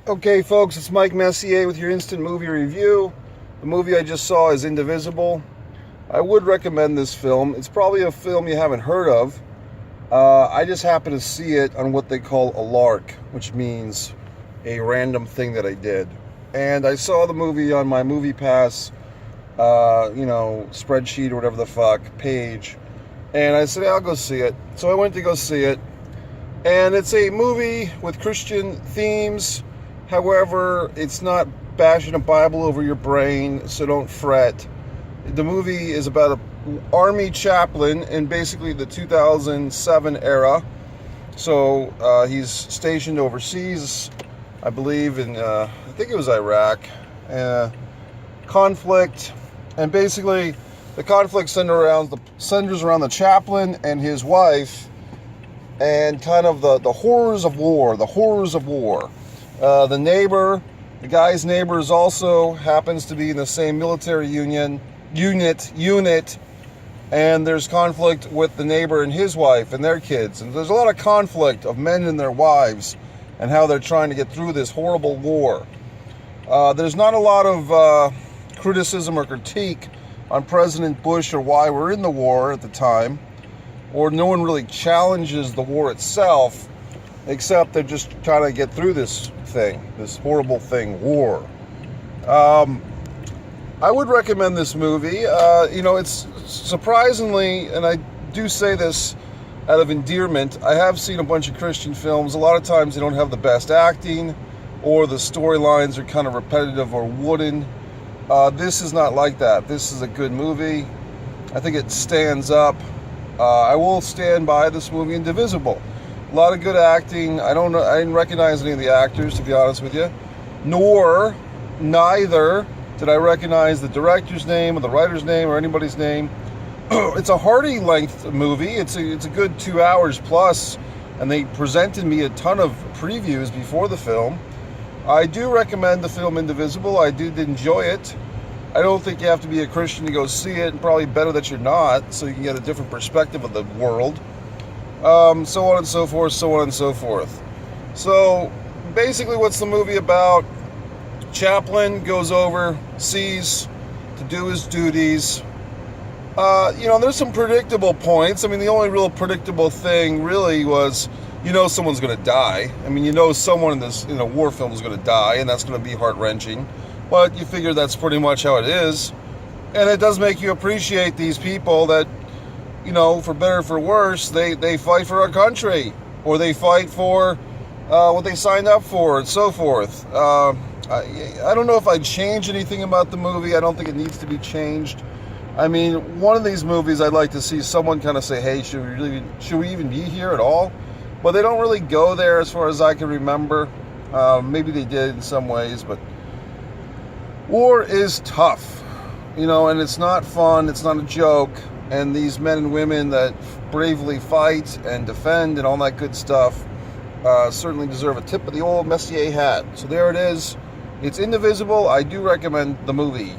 Okay, folks, it's Mike Messier with your instant movie review. The movie I just saw is Indivisible. I would recommend this film. It's probably a film you haven't heard of. I just happened to see it on what they call a lark, which means a random thing that I did. And I saw the movie on my Movie Pass, spreadsheet or whatever the fuck, page. And I said, I'll go see it. So I went to go see it. And it's a movie with Christian themes. However, it's not bashing a Bible over your brain, so don't fret. The movie is about an army chaplain in basically the 2007 era. So he's stationed overseas, I believe, I think it was Iraq. Conflict, and basically the conflict centers around the chaplain and his wife, and kind of the horrors of war. The guy's neighbor also happens to be in the same military unit, and there's conflict with the neighbor and his wife and their kids. And there's a lot of conflict of men and their wives and how they're trying to get through this horrible war. There's not a lot of criticism or critique on President Bush or why we're in the war at the time, or no one really challenges the war itself, except they're just trying to get through this horrible thing, war. I would recommend this movie. It's surprisingly, and I do say this out of endearment, I have seen a bunch of Christian films. A lot of times they don't have the best acting, or the storylines are kind of repetitive or wooden. This is not like that. This is a good movie. I think it stands up. I will stand by this movie, Indivisible. A lot of good acting. I didn't recognize any of the actors, to be honest with you. Neither did I recognize the director's name or the writer's name or anybody's name. It's a hearty length movie. It's a good 2 hours plus, and they presented me a ton of previews before the film. I do recommend the film Indivisible. I did enjoy it. I don't think you have to be a Christian to go see it, and probably better that you're not, so you can get a different perspective of the world. So on and so forth. So basically, what's the movie about? Chaplain goes overseas to do his duties. There's some predictable points. I mean, the only real predictable thing really was, someone's going to die. I mean, someone in a war film is going to die, and that's going to be heart-wrenching. But you figure that's pretty much how it is. And it does make you appreciate these people that, for better or for worse, they fight for our country, or they fight for what they signed up for, and so forth. I don't know if I'd change anything about the movie. I don't think it needs to be changed. I mean, one of these movies I'd like to see someone kind of say, hey, should we even be here at all? But they don't really go there as far as I can remember. Maybe they did in some ways, but war is tough, and it's not fun. It's not a joke. And these men and women that bravely fight and defend and all that good stuff certainly deserve a tip of the old Messier hat. So there it is. It's Indivisible. I do recommend the movie.